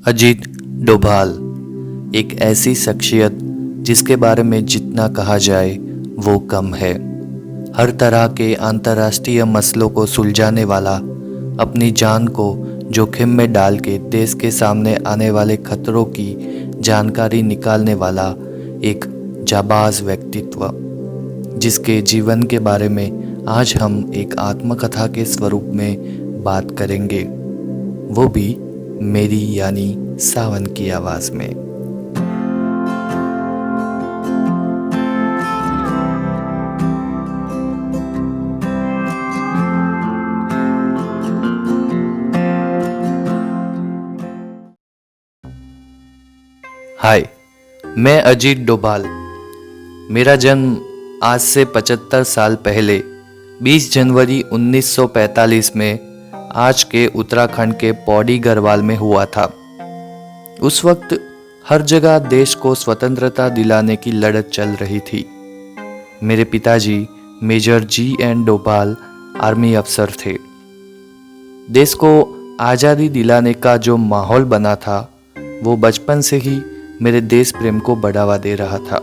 अजीत डोभाल एक ऐसी शख्सियत जिसके बारे में जितना कहा जाए वो कम है। हर तरह के अंतर्राष्ट्रीय मसलों को सुलझाने वाला, अपनी जान को जोखिम में डाल के देश के सामने आने वाले खतरों की जानकारी निकालने वाला एक जाबाज व्यक्तित्व, जिसके जीवन के बारे में आज हम एक आत्मकथा के स्वरूप में बात करेंगे, वो भी मेरी यानी सावन की आवाज़ में। हाय, मैं अजीत डोभाल। मेरा जन्म आज से 75 साल पहले 20 जनवरी 1945 में आज के उत्तराखंड के पौड़ी गढ़वाल में हुआ था। उस वक्त हर जगह देश को स्वतंत्रता दिलाने की लड़त चल रही थी। मेरे पिताजी मेजर G.N. डोभाल आर्मी अफसर थे। देश को आज़ादी दिलाने का जो माहौल बना था वो बचपन से ही मेरे देश प्रेम को बढ़ावा दे रहा था।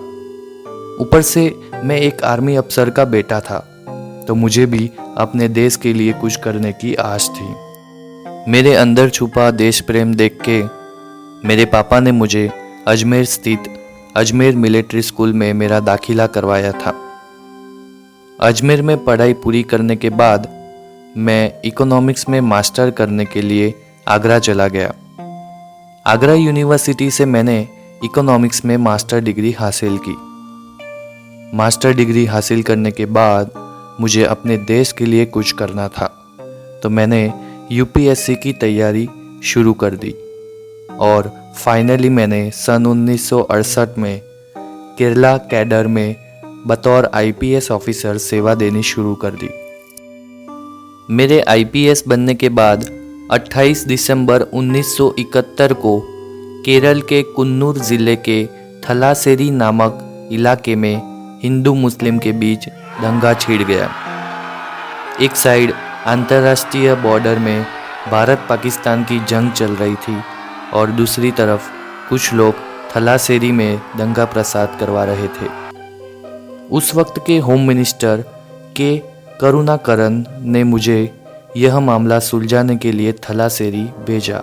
ऊपर से मैं एक आर्मी अफसर का बेटा था, तो मुझे भी अपने देश के लिए कुछ करने की आस थी। मेरे अंदर छुपा देश प्रेम देख के मेरे पापा ने मुझे अजमेर स्थित अजमेर मिलिट्री स्कूल में मेरा दाखिला करवाया था। अजमेर में पढ़ाई पूरी करने के बाद मैं इकोनॉमिक्स में मास्टर करने के लिए आगरा चला गया। आगरा यूनिवर्सिटी से मैंने इकोनॉमिक्स में मास्टर डिग्री हासिल की। मास्टर डिग्री हासिल करने के बाद मुझे अपने देश के लिए कुछ करना था, तो मैंने यूपीएससी की तैयारी शुरू कर दी और फाइनली मैंने सन 1968 में केरला कैडर में बतौर आईपीएस ऑफिसर सेवा देनी शुरू कर दी। मेरे आईपीएस बनने के बाद 28 दिसंबर 1971 को केरल के कुन्नूर ज़िले के थलासेरी नामक इलाके में हिंदू मुस्लिम के बीच दंगा छिड़ गया। एक साइड अंतर्राष्ट्रीय बॉर्डर में भारत पाकिस्तान की जंग चल रही थी और दूसरी तरफ कुछ लोग थलासेरी में दंगा प्रसाद करवा रहे थे। उस वक्त के होम मिनिस्टर के करुणाकरन ने मुझे यह मामला सुलझाने के लिए थलासेरी भेजा।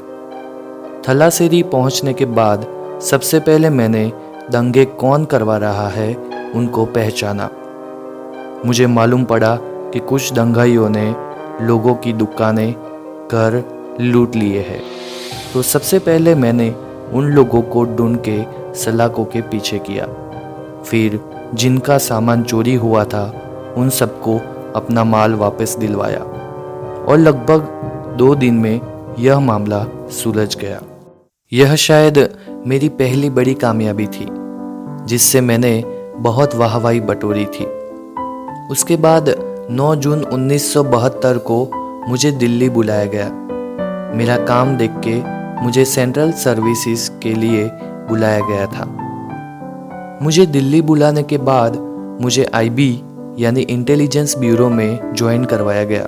थलासेरी पहुंचने के बाद सबसे पहले मैंने दंगे कौन करवा रहा है उनको पहचाना। मुझे मालूम पड़ा कि कुछ दंगाइयों ने लोगों की दुकानें, घर लूट लिए हैं। तो सबसे पहले मैंने उन लोगों को ढूंढ के सलाखों के पीछे किया। फिर जिनका सामान चोरी हुआ था उन सबको अपना माल वापस दिलवाया और लगभग 2 दिन में यह मामला सुलझ गया। यह शायद मेरी पहली बड़ी कामयाबी थी, जिससे मैंने बहुत वाहवाही बटोरी थी। उसके बाद 9 जून 1972 को मुझे दिल्ली बुलाया गया। मेरा काम देख के मुझे सेंट्रल सर्विसेज के लिए बुलाया गया था। मुझे दिल्ली बुलाने के बाद मुझे आईबी यानी इंटेलिजेंस ब्यूरो में ज्वाइन करवाया गया।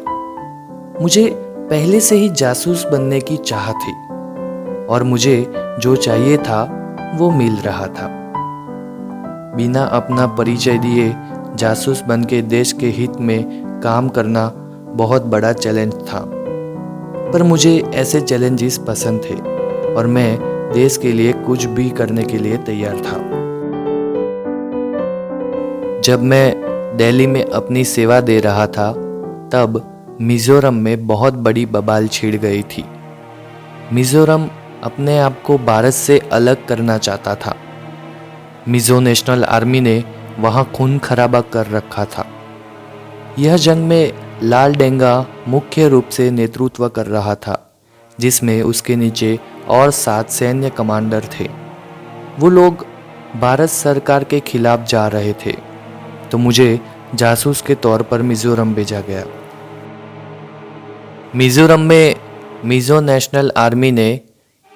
मुझे पहले से ही जासूस बनने की चाह थी और मुझे जो चाहिए था वो मिल रहा था। बिना अपना परिचय दिए जासूस बन के देश के हित में काम करना बहुत बड़ा चैलेंज था, पर मुझे ऐसे चैलेंजेस पसंद थे और मैं देश के लिए कुछ भी करने के लिए तैयार था। जब मैं दिल्ली में अपनी सेवा दे रहा था तब मिजोरम में बहुत बड़ी बवाल छिड़ गई थी। मिजोरम अपने आप को भारत से अलग करना चाहता था। मिजो नेशनल आर्मी ने वहां खून खराबा कर रखा था। यह जंग में लाल डेंगा मुख्य रूप से नेतृत्व कर रहा था, जिसमें उसके नीचे और 7 सैन्य कमांडर थे। वो लोग भारत सरकार के खिलाफ जा रहे थे, तो मुझे जासूस के तौर पर मिजोरम भेजा गया। मिजोरम में मिजो नेशनल आर्मी ने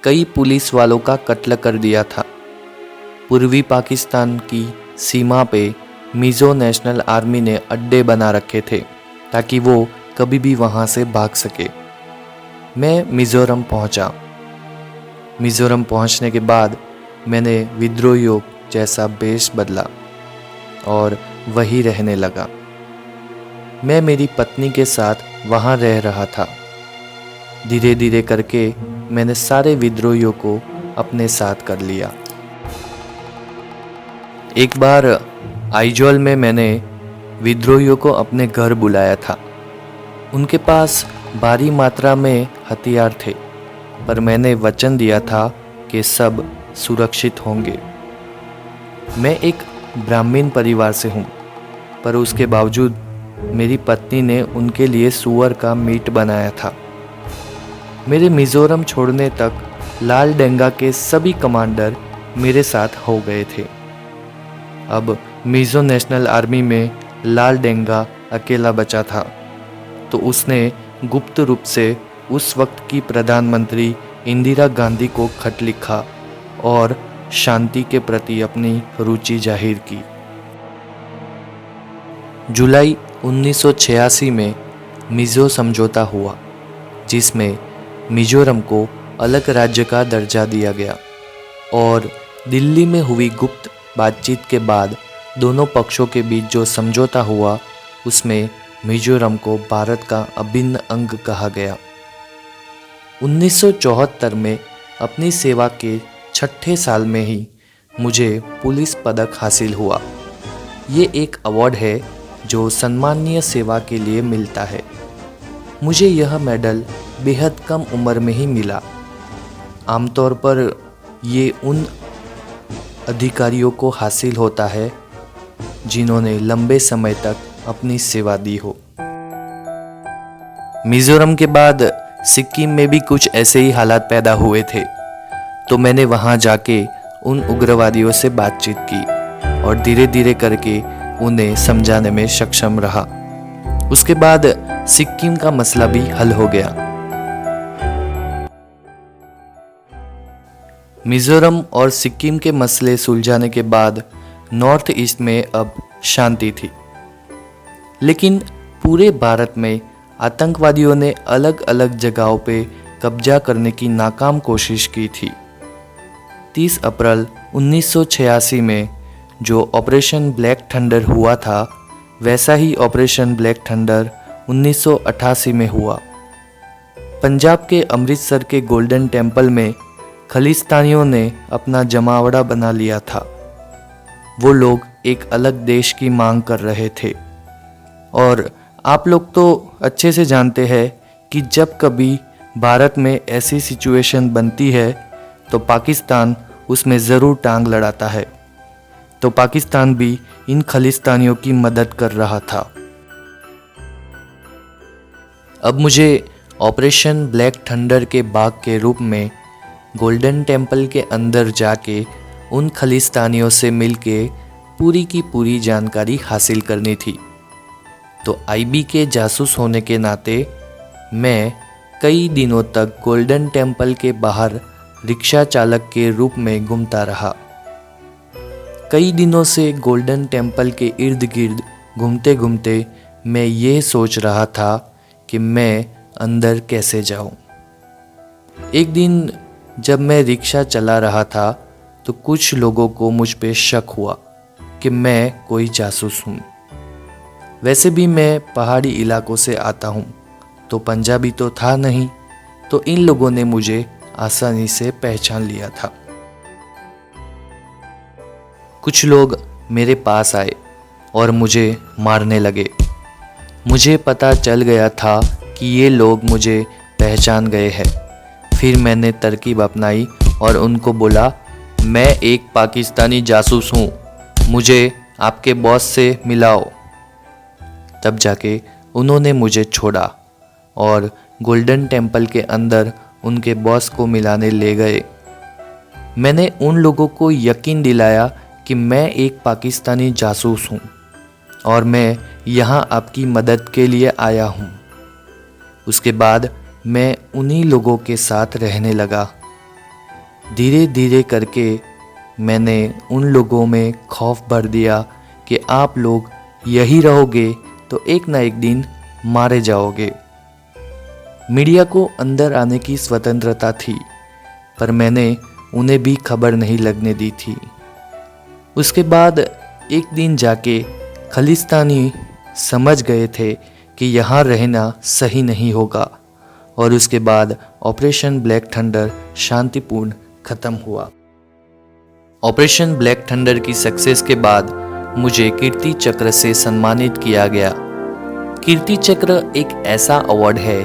कई पुलिस वालों का कत्ल कर दिया था। पूर्वी पाकिस्तान की सीमा पे मिजो नेशनल आर्मी ने अड्डे बना रखे थे ताकि वो कभी भी वहाँ से भाग सके। मैं मिजोरम पहुँचा। मिज़ोरम पहुंचने के बाद मैंने विद्रोहियों जैसा वेश बदला और वहीं रहने लगा। मैं मेरी पत्नी के साथ वहाँ रह रहा था। धीरे धीरे करके मैंने सारे विद्रोहियों को अपने साथ कर लिया। एक बार आइजोल में मैंने विद्रोहियों को अपने घर बुलाया था। उनके पास भारी मात्रा में हथियार थे, पर मैंने वचन दिया था कि सब सुरक्षित होंगे। मैं एक ब्राह्मण परिवार से हूँ, पर उसके बावजूद मेरी पत्नी ने उनके लिए सूअर का मीट बनाया था। मेरे मिज़ोरम छोड़ने तक लाल डेंगा के सभी कमांडर मेरे साथ हो गए थे। अब मिज़ो नेशनल आर्मी में लाल डेंगा अकेला बचा था, तो उसने गुप्त रूप से उस वक्त की प्रधानमंत्री इंदिरा गांधी को खत लिखा और शांति के प्रति अपनी रुचि जाहिर की। जुलाई 1986 में मिज़ो समझौता हुआ, जिसमें मिज़ोरम को अलग राज्य का दर्जा दिया गया और दिल्ली में हुई गुप्त बातचीत के बाद दोनों पक्षों के बीच जो समझौता हुआ उसमें मिज़ोरम को भारत का अभिन्न अंग कहा गया। 1974 में अपनी सेवा के 6ठे साल में ही मुझे पुलिस पदक हासिल हुआ। ये एक अवार्ड है जो सम्माननीय सेवा के लिए मिलता है। मुझे यह मेडल बेहद कम उम्र में ही मिला। आमतौर पर ये उन अधिकारियों को हासिल होता है जिन्होंने लंबे समय तक अपनी सेवा दी हो। मिज़ोरम के बाद सिक्किम में भी कुछ ऐसे ही हालात पैदा हुए थे, तो मैंने वहां जाके उन उग्रवादियों से बातचीत की और धीरे धीरे करके उन्हें समझाने में सक्षम रहा। उसके बाद सिक्किम का मसला भी हल हो गया। मिज़ोरम और सिक्किम के मसले सुलझाने के बाद नॉर्थ ईस्ट में अब शांति थी, लेकिन पूरे भारत में आतंकवादियों ने अलग अलग जगहों पे कब्जा करने की नाकाम कोशिश की थी। 30 अप्रैल 1986 में जो ऑपरेशन ब्लैक थंडर हुआ था, वैसा ही ऑपरेशन ब्लैक थंडर 1988 में हुआ। पंजाब के अमृतसर के गोल्डन टेम्पल में खलिस्तानियों ने अपना जमावड़ा बना लिया था। वो लोग एक अलग देश की मांग कर रहे थे और आप लोग तो अच्छे से जानते हैं कि जब कभी भारत में ऐसी सिचुएशन बनती है तो पाकिस्तान उसमें ज़रूर टांग लड़ाता है। तो पाकिस्तान भी इन खलिस्तानियों की मदद कर रहा था। अब मुझे ऑपरेशन ब्लैक थंडर के बाग के रूप में गोल्डन टेम्पल के अंदर जाके उन खलिस्तानियों से मिलके पूरी की पूरी जानकारी हासिल करनी थी। तो आईबी के जासूस होने के नाते मैं कई दिनों तक गोल्डन टेम्पल के बाहर रिक्शा चालक के रूप में घूमता रहा। कई दिनों से गोल्डन टेम्पल के इर्द गिर्द घूमते घूमते मैं ये सोच रहा था कि मैं अंदर कैसे जाऊं। एक दिन जब मैं रिक्शा चला रहा था तो कुछ लोगों को मुझ पे शक हुआ कि मैं कोई जासूस हूँ। वैसे भी मैं पहाड़ी इलाकों से आता हूँ, तो पंजाबी तो था नहीं, तो इन लोगों ने मुझे आसानी से पहचान लिया था। कुछ लोग मेरे पास आए और मुझे मारने लगे। मुझे पता चल गया था कि ये लोग मुझे पहचान गए हैं। फिर मैंने तरकीब अपनाई और उनको बोला, मैं एक पाकिस्तानी जासूस हूँ, मुझे आपके बॉस से मिलाओ। तब जाके उन्होंने मुझे छोड़ा और गोल्डन टेम्पल के अंदर उनके बॉस को मिलाने ले गए। मैंने उन लोगों को यकीन दिलाया कि मैं एक पाकिस्तानी जासूस हूँ और मैं यहाँ आपकी मदद के लिए आया हूँ। उसके बाद मैं उन्हीं लोगों के साथ रहने लगा। धीरे धीरे करके मैंने उन लोगों में खौफ भर दिया कि आप लोग यही रहोगे तो एक ना एक दिन मारे जाओगे। मीडिया को अंदर आने की स्वतंत्रता थी, पर मैंने उन्हें भी खबर नहीं लगने दी थी। उसके बाद एक दिन जाके खालिस्तानी समझ गए थे कि यहाँ रहना सही नहीं होगा, और उसके बाद ऑपरेशन ब्लैक थंडर शांतिपूर्ण खत्म हुआ। ऑपरेशन ब्लैक थंडर की सक्सेस के बाद मुझे कीर्ति चक्र से सम्मानित किया गया। कीर्ति चक्र एक ऐसा अवार्ड है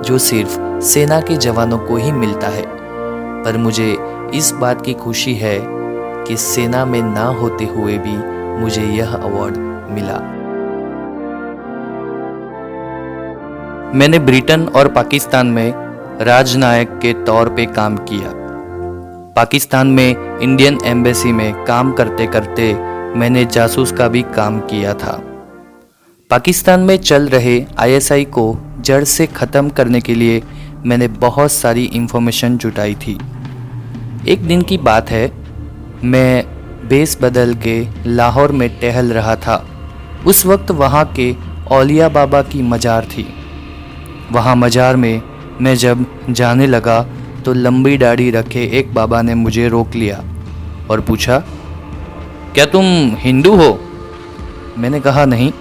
जो सिर्फ सेना के जवानों को ही मिलता है, पर मुझे इस बात की खुशी है कि सेना में ना होते हुए भी मुझे यह अवार्ड मिला। मैंने ब्रिटेन और पाकिस्तान में राजनायक के तौर पे काम किया। पाकिस्तान में इंडियन एम्बेसी में काम करते करते मैंने जासूस का भी काम किया था। पाकिस्तान में चल रहे आईएसआई को जड़ से ख़त्म करने के लिए मैंने बहुत सारी इंफॉर्मेशन जुटाई थी। एक दिन की बात है, मैं बेस बदल के लाहौर में टहल रहा था। उस वक्त वहाँ के औलिया बाबा की मज़ार थी। वहाँ मज़ार में मैं जब जाने लगा तो लंबी दाढ़ी रखे एक बाबा ने मुझे रोक लिया और पूछा, क्या तुम हिंदू हो? मैंने कहा नहीं।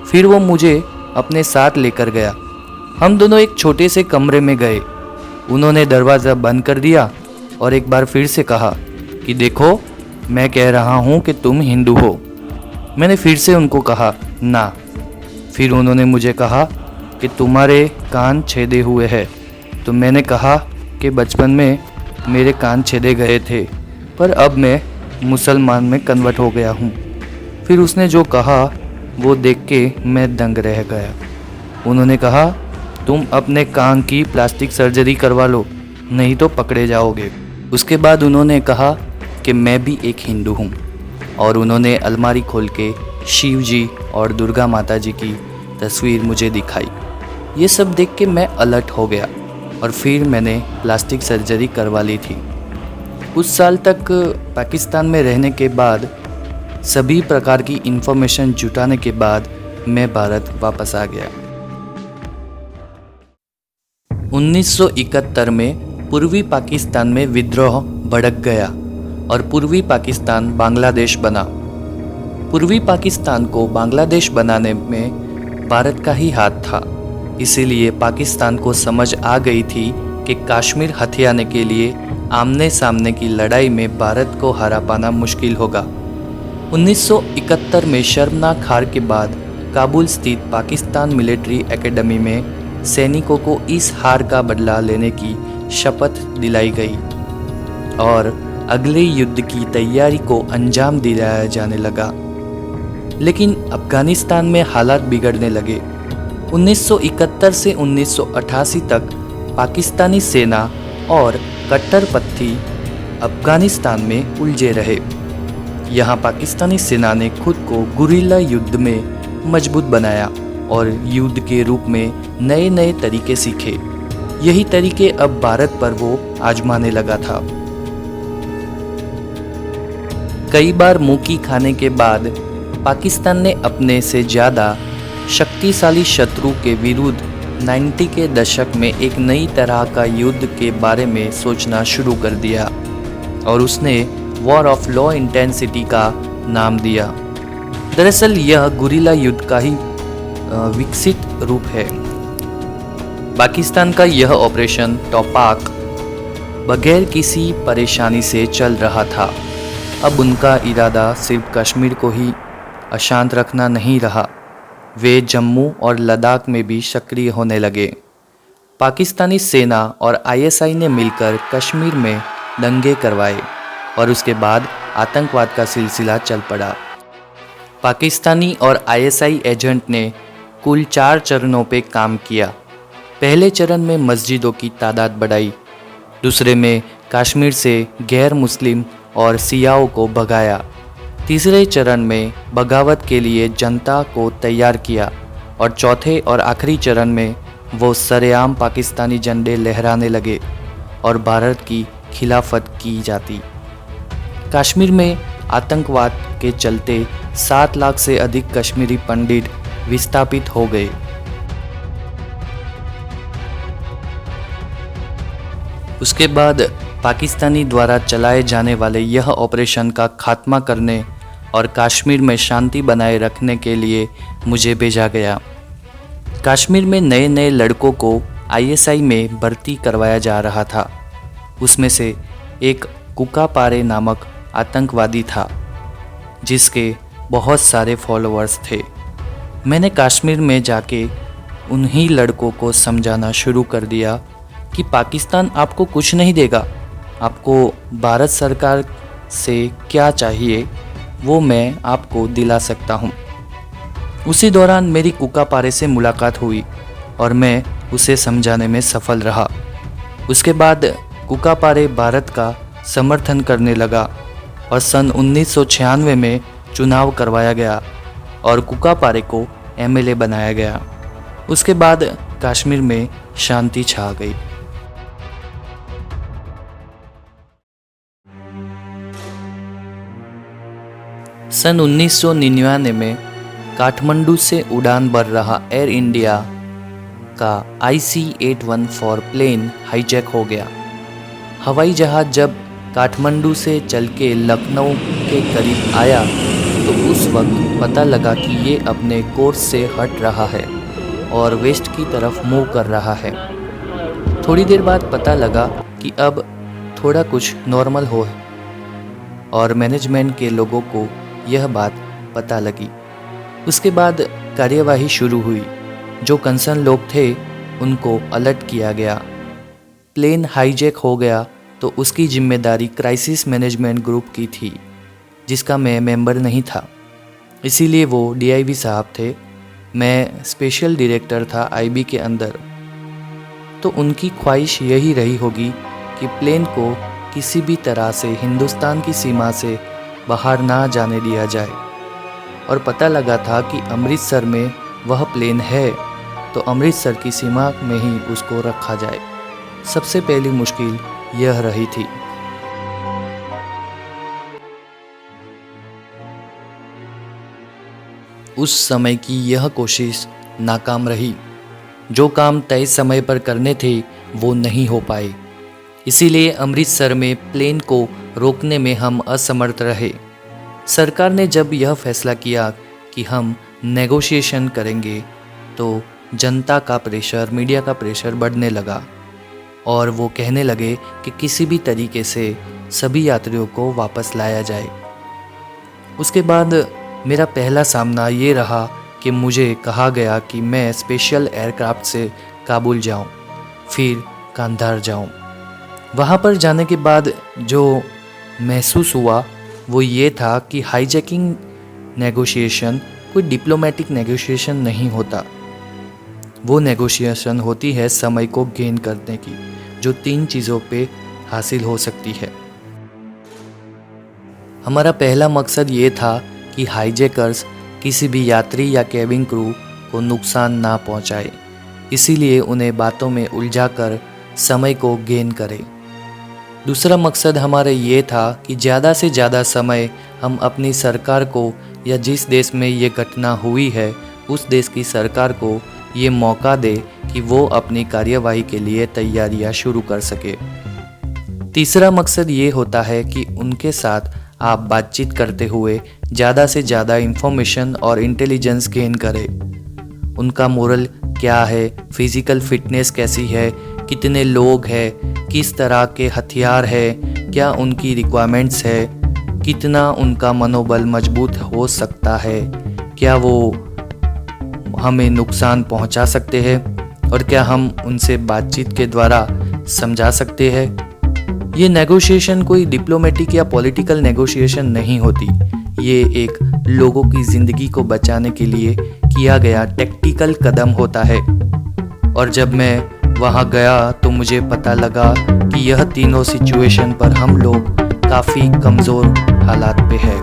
फिर वो मुझे अपने साथ लेकर गया। हम दोनों एक छोटे से कमरे में गए। उन्होंने दरवाज़ा बंद कर दिया और एक बार फिर से कहा कि देखो, मैं कह रहा हूँ कि तुम हिंदू हो। मैंने फिर से उनको कहा ना। फिर उन्होंने मुझे कहा कि तुम्हारे कान छेदे हुए हैं। तो मैंने कहा कि बचपन में मेरे कान छेदे गए थे, पर अब मैं मुसलमान में कन्वर्ट हो गया हूँ। फिर उसने जो कहा वो देख के मैं दंग रह गया। उन्होंने कहा, तुम अपने कान की प्लास्टिक सर्जरी करवा लो, नहीं तो पकड़े जाओगे। उसके बाद उन्होंने कहा कि मैं भी एक हिंदू हूँ, और उन्होंने अलमारी खोल के शिव जी और दुर्गा माता जी की तस्वीर मुझे दिखाई। ये सब देख के मैं अलर्ट हो गया और फिर मैंने प्लास्टिक सर्जरी करवा ली थी। कुछ साल तक पाकिस्तान में रहने के बाद, सभी प्रकार की इन्फॉर्मेशन जुटाने के बाद मैं भारत वापस आ गया। 1971 में पूर्वी पाकिस्तान में विद्रोह भड़क गया और पूर्वी पाकिस्तान बांग्लादेश बना। पूर्वी पाकिस्तान को बांग्लादेश बनाने में भारत का ही हाथ था। इसीलिए पाकिस्तान को समझ आ गई थी कि कश्मीर हथियाने के लिए आमने सामने की लड़ाई में भारत को हरा पाना मुश्किल होगा। 1971 में शर्मनाक हार के बाद काबुल स्थित पाकिस्तान मिलिट्री एकेडमी में सैनिकों को इस हार का बदला लेने की शपथ दिलाई गई और अगले युद्ध की तैयारी को अंजाम दिलाया जाने लगा। लेकिन अफगानिस्तान में हालात बिगड़ने लगे। 1971 से 1988 तक पाकिस्तानी सेना और कट्टरपंथी अफगानिस्तान में उलझे रहे। यहाँ पाकिस्तानी सेना ने खुद को गुरिल्ला युद्ध में मजबूत बनाया और युद्ध के रूप में नए नए तरीके सीखे। यही तरीके अब भारत पर वो आजमाने लगा था। कई बार मुक्की खाने के बाद पाकिस्तान ने अपने से ज़्यादा शक्तिशाली शत्रु के विरुद्ध 90 के दशक में एक नई तरह का युद्ध के बारे में सोचना शुरू कर दिया और उसने वॉर ऑफ लो इंटेंसिटी का नाम दिया। दरअसल यह गुरिल्ला युद्ध का ही विकसित रूप है। पाकिस्तान का यह ऑपरेशन टोपाक बगैर किसी परेशानी से चल रहा था। अब उनका इरादा सिर्फ कश्मीर को ही अशांत रखना नहीं रहा, वे जम्मू और लद्दाख में भी सक्रिय होने लगे। पाकिस्तानी सेना और आईएसआई ने मिलकर कश्मीर में दंगे करवाए और उसके बाद आतंकवाद का सिलसिला चल पड़ा। पाकिस्तानी और आईएसआई एजेंट ने कुल 4 चरणों पे काम किया। पहले चरण में मस्जिदों की तादाद बढ़ाई, दूसरे में कश्मीर से गैर मुस्लिम और सियाओं को भगाया, तीसरे चरण में बगावत के लिए जनता को तैयार किया और चौथे और आखिरी चरण में वो सरेआम पाकिस्तानी झंडे लहराने लगे और भारत की खिलाफत की जाती। कश्मीर में आतंकवाद के चलते 7 लाख से अधिक कश्मीरी पंडित विस्थापित हो गए। उसके बाद पाकिस्तानी द्वारा चलाए जाने वाले यह ऑपरेशन का खात्मा करने और कश्मीर में शांति बनाए रखने के लिए मुझे भेजा गया। कश्मीर में नए नए लड़कों को आईएसआई में भर्ती करवाया जा रहा था। उसमें से एक कुकापारे नामक आतंकवादी था जिसके बहुत सारे फॉलोअर्स थे। मैंने कश्मीर में जाके उन्हीं लड़कों को समझाना शुरू कर दिया कि पाकिस्तान आपको कुछ नहीं देगा, आपको भारत सरकार से क्या चाहिए वो मैं आपको दिला सकता हूँ। उसी दौरान मेरी कुकापारे से मुलाकात हुई और मैं उसे समझाने में सफल रहा। उसके बाद कुकापारे भारत का समर्थन करने लगा और सन 1996 में चुनाव करवाया गया और कुकापारे को एमएलए बनाया गया। उसके बाद कश्मीर में शांति छा गई। सन 1999 में काठमांडू से उड़ान भर रहा एयर इंडिया का IC-814 प्लेन हाईजैक हो गया। हवाई जहाज़ जब काठमांडू से चल के लखनऊ के करीब आया तो उस वक्त पता लगा कि ये अपने कोर्स से हट रहा है और वेस्ट की तरफ मूव कर रहा है। थोड़ी देर बाद पता लगा कि अब थोड़ा कुछ नॉर्मल हो और मैनेजमेंट के लोगों को यह बात पता लगी। उसके बाद कार्यवाही शुरू हुई। जो कंसर्न लोग थे उनको अलर्ट किया गया। प्लेन हाईजैक हो गया तो उसकी जिम्मेदारी क्राइसिस मैनेजमेंट ग्रुप की थी जिसका मैं मेंबर नहीं था, इसीलिए वो DIV साहब थे। मैं स्पेशल डायरेक्टर था IB के अंदर। तो उनकी ख्वाहिश यही रही होगी कि प्लेन को किसी भी तरह से हिंदुस्तान की सीमा से बाहर ना जाने दिया जाए। और पता लगा था कि अमृतसर में वह प्लेन है तो अमृतसर की सीमा में ही उसको रखा जाए। सबसे पहली मुश्किल यह रही थी। उस समय की यह कोशिश नाकाम रही। जो काम तय समय पर करने थे वो नहीं हो पाए, इसीलिए अमृतसर में प्लेन को रोकने में हम असमर्थ रहे। सरकार ने जब यह फैसला किया कि हम नेगोशिएशन करेंगे तो जनता का प्रेशर, मीडिया का प्रेशर बढ़ने लगा और वो कहने लगे कि किसी भी तरीके से सभी यात्रियों को वापस लाया जाए। उसके बाद मेरा पहला सामना ये रहा कि मुझे कहा गया कि मैं स्पेशल एयरक्राफ्ट से काबुल जाऊं, फिर कांधार जाऊं। वहाँ पर जाने के बाद जो महसूस हुआ वो ये था कि हाईजैकिंग नेगोशिएशन कोई डिप्लोमेटिक नेगोशिएशन नहीं होता। वो नेगोशिएशन होती है समय को गेन करने की, जो 3 चीज़ों पे हासिल हो सकती है। हमारा पहला मकसद ये था कि हाईजैकर्स किसी भी यात्री या केबिन क्रू को नुकसान ना पहुंचाए, इसीलिए उन्हें बातों में उलझाकर समय को गेन करें। दूसरा मकसद हमारा ये था कि ज़्यादा से ज़्यादा समय हम अपनी सरकार को या जिस देश में ये घटना हुई है उस देश की सरकार को ये मौका दे कि वो अपनी कार्यवाही के लिए तैयारियां शुरू कर सके। तीसरा मकसद ये होता है कि उनके साथ आप बातचीत करते हुए ज़्यादा से ज़्यादा इंफॉर्मेशन और इंटेलिजेंस गेन करें। उनका मोरल क्या है, फिजिकल फिटनेस कैसी है, कितने लोग हैं, किस तरह के हथियार है, क्या उनकी रिक्वायरमेंट्स है, कितना उनका मनोबल मजबूत हो सकता है, क्या वो हमें नुकसान पहुंचा सकते हैं और क्या हम उनसे बातचीत के द्वारा समझा सकते हैं। ये नेगोशिएशन कोई डिप्लोमेटिक या पॉलिटिकल नेगोशिएशन नहीं होती। ये एक लोगों की ज़िंदगी को बचाने के लिए किया गया टैक्टिकल कदम होता है। और जब मैं वहाँ गया तो मुझे पता लगा कि यह तीनों सिचुएशन पर हम लोग काफ़ी कमज़ोर हालात पे है।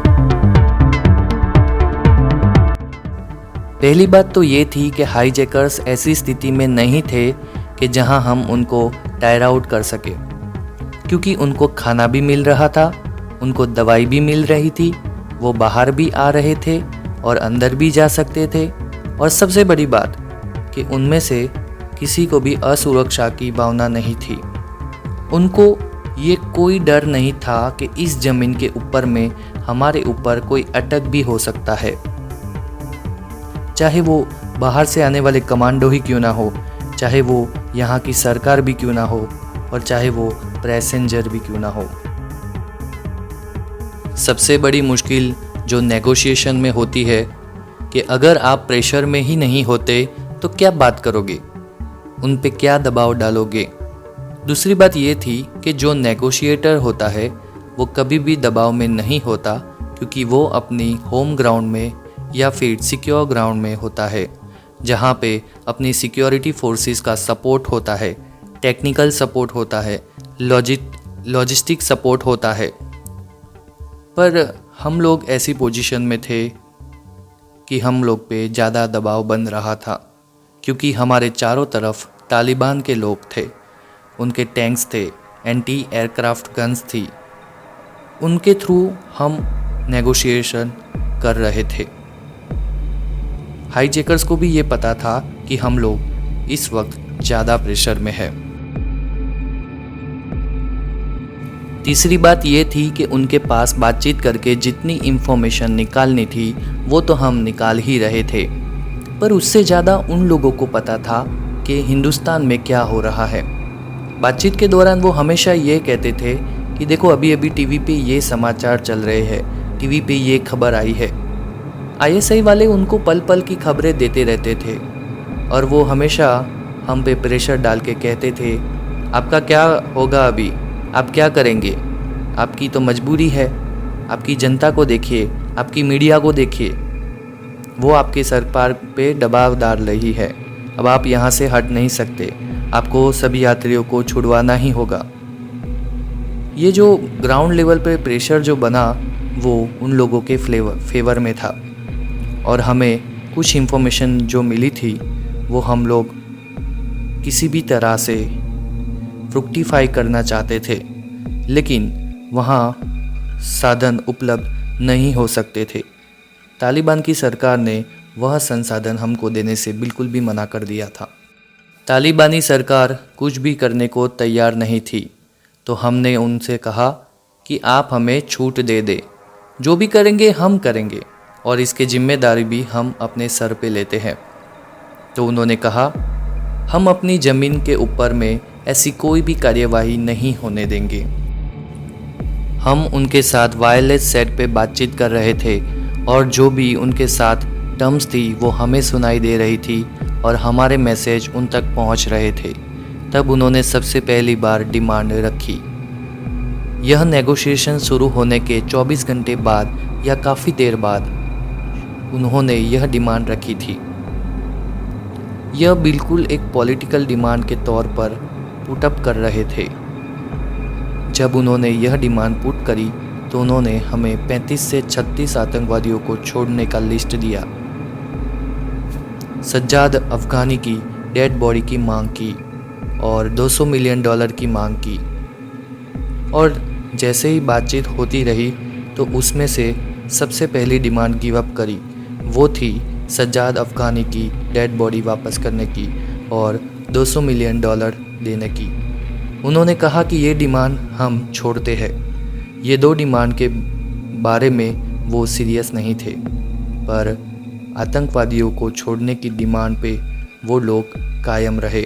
पहली बात तो ये थी कि हाईजैकर्स ऐसी स्थिति में नहीं थे कि जहां हम उनको टायर आउट कर सके, क्योंकि उनको खाना भी मिल रहा था, उनको दवाई भी मिल रही थी, वो बाहर भी आ रहे थे और अंदर भी जा सकते थे। और सबसे बड़ी बात कि उनमें से किसी को भी असुरक्षा की भावना नहीं थी। उनको ये कोई डर नहीं था कि इस ज़मीन के ऊपर में हमारे ऊपर कोई अटैक भी हो सकता है, चाहे वो बाहर से आने वाले कमांडो ही क्यों ना हो, चाहे वो यहाँ की सरकार भी क्यों ना हो, और चाहे वो पैसेंजर भी क्यों ना हो। सबसे बड़ी मुश्किल जो नेगोशिएशन में होती है कि अगर आप प्रेशर में ही नहीं होते तो क्या बात करोगे, उन पे क्या दबाव डालोगे। दूसरी बात ये थी कि जो नेगोशिएटर होता है वो कभी भी दबाव में नहीं होता, क्योंकि वो अपनी होम ग्राउंड में या फिर सिक्योर ग्राउंड में होता है, जहाँ पे अपनी सिक्योरिटी फोर्सेस का सपोर्ट होता है, टेक्निकल सपोर्ट होता है, लॉजिस्टिक सपोर्ट होता है। पर हम लोग ऐसी पोजीशन में थे कि हम लोग पे ज़्यादा दबाव बन रहा था, क्योंकि हमारे चारों तरफ तालिबान के लोग थे, उनके टैंक्स थे, एंटी एयरक्राफ्ट गन्स थी, उनके थ्रू हम नेगोशिएशन कर रहे थे। हाईजैकर्स को भी ये पता था कि हम लोग इस वक्त ज़्यादा प्रेशर में है। तीसरी बात ये थी कि उनके पास बातचीत करके जितनी इन्फॉर्मेशन निकालनी थी वो तो हम निकाल ही रहे थे, पर उससे ज़्यादा उन लोगों को पता था कि हिंदुस्तान में क्या हो रहा है। बातचीत के दौरान वो हमेशा ये कहते थे कि देखो अभी अभी टीवी पे ये समाचार चल रहे हैं, टीवी पे ये खबर आई है। आईएसआई वाले उनको पल पल की खबरें देते रहते थे और वो हमेशा हम पे प्रेशर डाल के कहते थे आपका क्या होगा, अभी आप क्या करेंगे, आपकी तो मजबूरी है, आपकी जनता को देखिए, आपकी मीडिया को देखिए, वो आपके सरकार पे दबाव डाल रही है, अब आप यहाँ से हट नहीं सकते, आपको सभी यात्रियों को छुड़वाना ही होगा। ये जो ग्राउंड लेवल पे प्रेशर जो बना वो उन लोगों के फेवर में था, और हमें कुछ इन्फॉर्मेशन जो मिली थी वो हम लोग किसी भी तरह से फ्रुक्टिफाई करना चाहते थे, लेकिन वहाँ साधन उपलब्ध नहीं हो सकते थे। तालिबान की सरकार ने वह संसाधन हमको देने से बिल्कुल भी मना कर दिया था। तालिबानी सरकार कुछ भी करने को तैयार नहीं थी, तो हमने उनसे कहा कि आप हमें छूट दे दें, जो भी करेंगे हम करेंगे और इसकी जिम्मेदारी भी हम अपने सर पे लेते हैं। तो उन्होंने कहा हम अपनी ज़मीन के ऊपर में ऐसी कोई भी कार्यवाही नहीं होने देंगे। हम उनके साथ वायरलेस सेट पे बातचीत कर रहे थे और जो भी उनके साथ टर्म्स थी वो हमें सुनाई दे रही थी और हमारे मैसेज उन तक पहुंच रहे थे। तब उन्होंने सबसे पहली बार डिमांड रखी। यह नेगोशिएशन शुरू होने के 24 घंटे बाद या काफ़ी देर बाद उन्होंने यह डिमांड रखी थी। यह बिल्कुल एक पॉलिटिकल डिमांड के तौर पर पुटअप कर रहे थे। जब उन्होंने यह डिमांड पुट करी तो उन्होंने हमें 35 से 36 आतंकवादियों को छोड़ने का लिस्ट दिया, सज्जाद अफगानी की डेड बॉडी की मांग की और $200 मिलियन की मांग की। और जैसे ही बातचीत होती रही तो उसमें से सबसे पहली डिमांड गिव अप करी, वो थी सज्जाद अफगानी की डेड बॉडी वापस करने की और $200 मिलियन देने की। उन्होंने कहा कि ये डिमांड हम छोड़ते हैं। ये दो डिमांड के बारे में वो सीरियस नहीं थे, पर आतंकवादियों को छोड़ने की डिमांड पे वो लोग कायम रहे।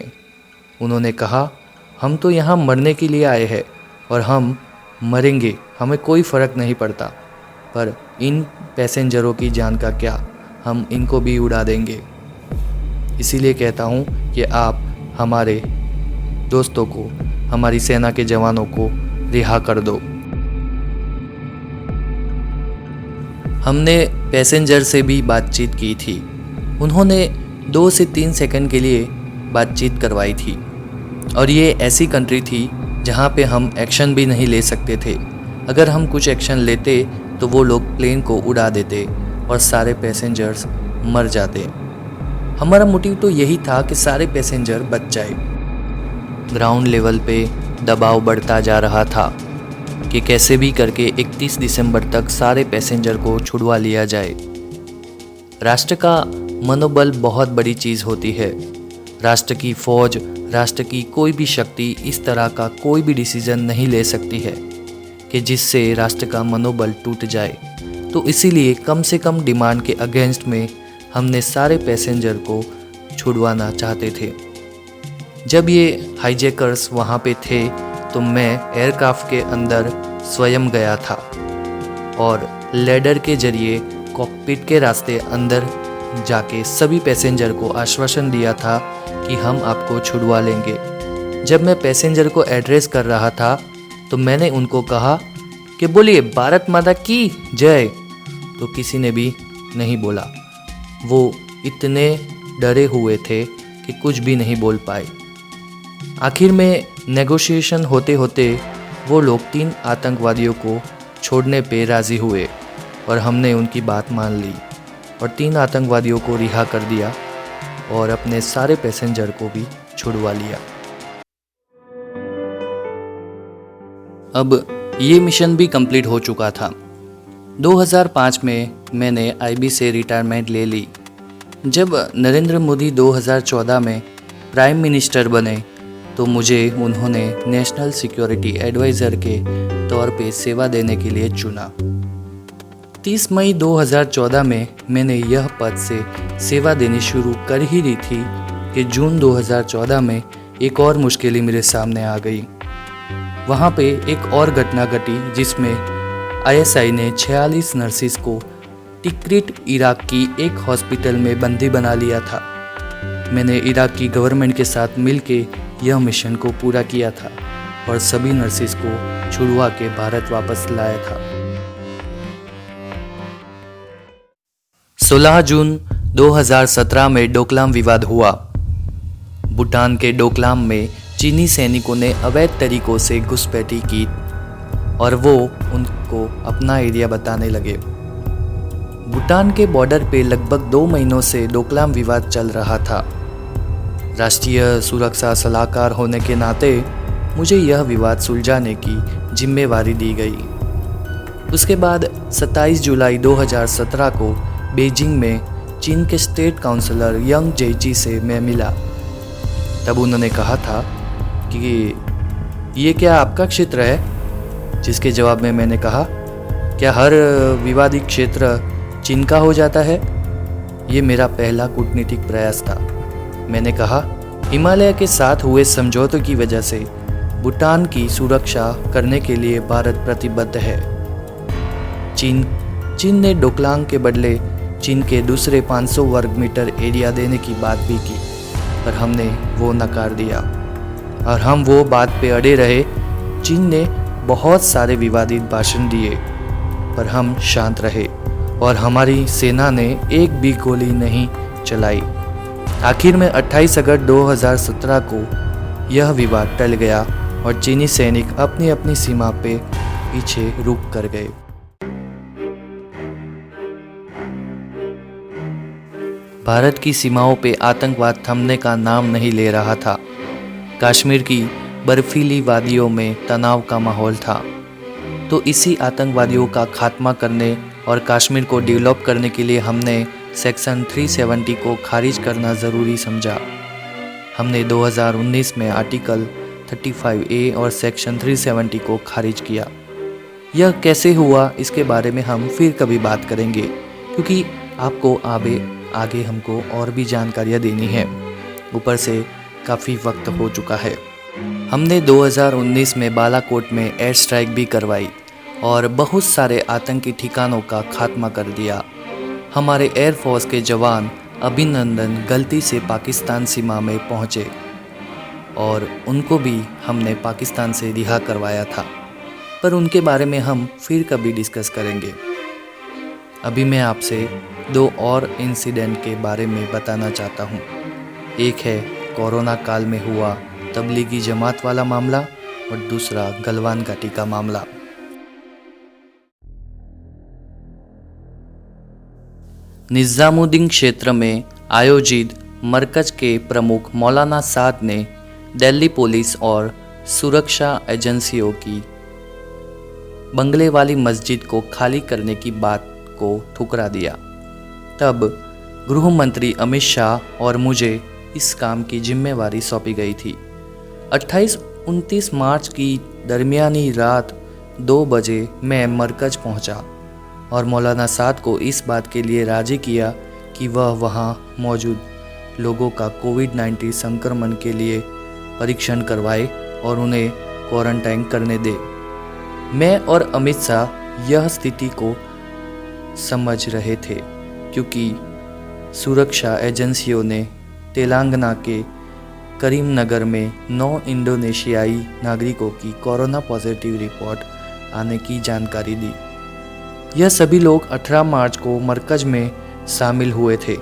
उन्होंने कहा हम तो यहाँ मरने के लिए आए हैं और हम मरेंगे, हमें कोई फ़र्क नहीं पड़ता, पर इन पैसेंजरों की जान का क्या, हम इनको भी उड़ा देंगे। इसीलिए कहता हूँ कि आप हमारे दोस्तों को, हमारी सेना के जवानों को रिहा कर दो। हमने पैसेंजर से भी बातचीत की थी। उन्होंने 2 से 3 सेकंड के लिए बातचीत करवाई थी और ये ऐसी कंट्री थी जहाँ पे हम एक्शन भी नहीं ले सकते थे। अगर हम कुछ एक्शन लेते तो वो लोग प्लेन को उड़ा देते और सारे पैसेंजर्स मर जाते। हमारा मोटिव तो यही था कि सारे पैसेंजर बच जाए। ग्राउंड लेवल पे दबाव बढ़ता जा रहा था कि कैसे भी करके 31 दिसंबर तक सारे पैसेंजर को छुड़वा लिया जाए। राष्ट्र का मनोबल बहुत बड़ी चीज़ होती है। राष्ट्र की फौज, राष्ट्र की कोई भी शक्ति इस तरह का कोई भी डिसीजन नहीं ले सकती है कि जिससे राष्ट्र का मनोबल टूट जाए। तो इसीलिए कम से कम डिमांड के अगेंस्ट में हमने सारे पैसेंजर को छुड़वाना चाहते थे। जब ये हाईजैकर्स वहाँ पे थे तो मैं एयरक्राफ्ट के अंदर स्वयं गया था और लैडर के जरिए कॉकपिट के रास्ते अंदर जाके सभी पैसेंजर को आश्वासन दिया था कि हम आपको छुड़वा लेंगे। जब मैं पैसेंजर को एड्रेस कर रहा था तो मैंने उनको कहा कि बोलिए भारत माता की जय, तो किसी ने भी नहीं बोला। वो इतने डरे हुए थे कि कुछ भी नहीं बोल पाए। आखिर में नेगोशिएशन होते होते वो लोग 3 आतंकवादियों को छोड़ने पे राज़ी हुए और हमने उनकी बात मान ली और 3 आतंकवादियों को रिहा कर दिया और अपने सारे पैसेंजर को भी छुड़वा लिया। अब ये मिशन भी कंप्लीट हो चुका था। 2005 में मैंने आईबी से रिटायरमेंट ले ली। जब नरेंद्र मोदी 2014 में प्राइम मिनिस्टर बने तो मुझे उन्होंने नेशनल सिक्योरिटी एडवाइज़र के तौर पे सेवा देने के लिए चुना। 30 मई 2014 में मैंने यह पद से सेवा देनी शुरू कर ही दी थी कि जून 2014 में एक और मुश्किल मेरे सामने आ गई। वहाँ पे एक और घटना घटी जिसमें आईएसआई ने 46 नर्सिस को तिक्रिट इराक की एक हॉस्पिटल में बंदी बना लिया था। मैंने इराक की गवर्नमेंट के साथ मिलके यह मिशन को पूरा किया था और सभी नर्सिस को छुड़वा के भारत वापस लाया था। 16 जून 2017 में डोकलाम विवाद हुआ। भूटान के डोकलाम में चीनी सैनिकों ने अवैध तरीकों से घुसपैठी की और वो उनको अपना एरिया बताने लगे। भूटान के बॉर्डर पे लगभग 2 महीनों से डोकलाम विवाद चल रहा था। राष्ट्रीय सुरक्षा सलाहकार होने के नाते मुझे यह विवाद सुलझाने की जिम्मेवारी दी गई। उसके बाद 27 जुलाई 2017 को बीजिंग में चीन के स्टेट काउंसलर यंग जेची से मैं मिला। तब उन्होंने कहा था कि ये क्या आपका क्षेत्र है? जिसके जवाब में मैंने कहा, क्या हर विवादित क्षेत्र चीन का हो जाता है? ये मेरा पहला कूटनीतिक प्रयास था। मैंने कहा, हिमालय के साथ हुए समझौतों की वजह से भूटान की सुरक्षा करने के लिए भारत प्रतिबद्ध है। चीन ने डोकलाम के बदले चीन के दूसरे 500 वर्ग मीटर एरिया देने की बात भी की, पर हमने वो नकार दिया और हम वो बात पे अड़े रहे। चीन ने बहुत सारे विवादित भाषण दिए, पर हम शांत रहे और हमारी सेना ने एक भी गोली नहीं चलाई। आखिर में 28 अगस्त 2017 को यह विवाद टल गया और चीनी सैनिक अपनी अपनी सीमा पे पीछे रुक कर गए। भारत की सीमाओं पे आतंकवाद थमने का नाम नहीं ले रहा था। कश्मीर की बर्फीली वादियों में तनाव का माहौल था, तो इसी आतंकवादियों का खात्मा करने और कश्मीर को डेवलप करने के लिए हमने सेक्शन 370 को खारिज करना ज़रूरी समझा। हमने 2019 में आर्टिकल 35A और सेक्शन 370 को खारिज किया। यह कैसे हुआ इसके बारे में हम फिर कभी बात करेंगे, क्योंकि आपको आगे हमको और भी जानकारियाँ देनी है। ऊपर से काफ़ी वक्त हो चुका है। हमने 2019 में बालाकोट में एयर स्ट्राइक भी करवाई और बहुत सारे आतंकी ठिकानों का खात्मा कर दिया। हमारे एयरफोर्स के जवान अभिनंदन गलती से पाकिस्तान सीमा में पहुँचे और उनको भी हमने पाकिस्तान से रिहा करवाया था, पर उनके बारे में हम फिर कभी डिस्कस करेंगे। अभी मैं आपसे 2 और इंसिडेंट के बारे में बताना चाहता हूँ। एक है कोरोना काल में हुआ तबलीगी जमात वाला मामला और दूसरा गलवान घाटी का मामला। निज़ामुद्दीन क्षेत्र में आयोजित मरकज के प्रमुख मौलाना साद ने दिल्ली पुलिस और सुरक्षा एजेंसियों की बंगले वाली मस्जिद को खाली करने की बात को ठुकरा दिया। तब गृह मंत्री अमित शाह और मुझे इस काम की जिम्मेवारी सौंपी गई थी। 28-29 मार्च की दरमियानी रात 2 बजे मैं मरकज पहुंचा और मौलाना साद को इस बात के लिए राजी किया कि वह वहां मौजूद लोगों का कोविड-19 संक्रमण के लिए परीक्षण करवाए और उन्हें क्वारंटाइन करने दे। मैं और अमित शाह यह स्थिति को समझ रहे थे क्योंकि सुरक्षा एजेंसियों ने तेलंगाना के करीमनगर में 9 इंडोनेशियाई नागरिकों की कोरोना पॉजिटिव रिपोर्ट आने की जानकारी दी। यह सभी लोग 18 मार्च को मरकज में शामिल हुए थे।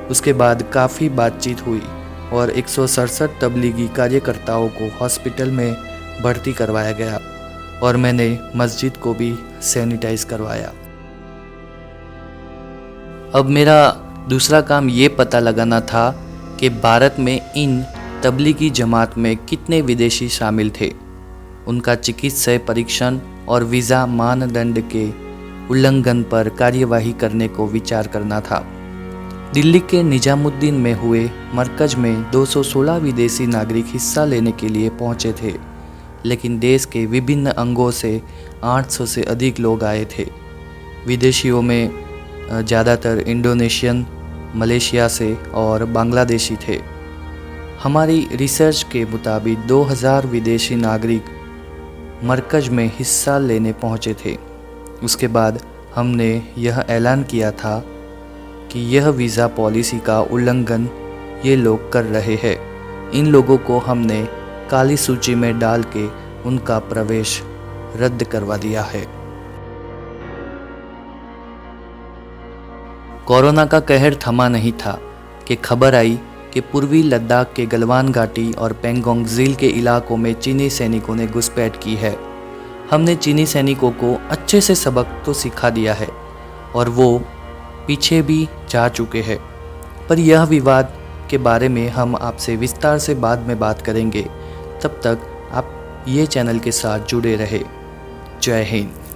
उसके बाद काफ़ी बातचीत हुई और 167 तबलीगी कार्यकर्ताओं को हॉस्पिटल में भर्ती करवाया गया और मैंने मस्जिद को भी सैनिटाइज करवाया। अब मेरा दूसरा काम ये पता लगाना था कि भारत में इन तबलीगी जमात में कितने विदेशी शामिल थे, उनका चिकित्सीय परीक्षण और वीज़ा मानदंड के उल्लंघन पर कार्यवाही करने को विचार करना था। दिल्ली के निजामुद्दीन में हुए मरकज में 216 विदेशी नागरिक हिस्सा लेने के लिए पहुंचे थे, लेकिन देश के विभिन्न अंगों से 800 से अधिक लोग आए थे। विदेशियों में ज़्यादातर इंडोनेशियन, मलेशिया से और बांग्लादेशी थे। हमारी रिसर्च के मुताबिक 2000 विदेशी नागरिक मरकज में हिस्सा लेने पहुंचे थे। उसके बाद हमने यह ऐलान किया था कि यह वीज़ा पॉलिसी का उल्लंघन ये लोग कर रहे हैं। इन लोगों को हमने काली सूची में डाल के उनका प्रवेश रद्द करवा दिया है। कोरोना का कहर थमा नहीं था कि खबर आई कि पूर्वी लद्दाख के गलवान घाटी और पेंगोंग झील के इलाकों में चीनी सैनिकों ने घुसपैठ की है। हमने चीनी सैनिकों को अच्छे से सबक तो सिखा दिया है और वो पीछे भी जा चुके हैं, पर यह विवाद के बारे में हम आपसे विस्तार से बाद में बात करेंगे। तब तक आप ये चैनल के साथ जुड़े रहे। जय हिंद।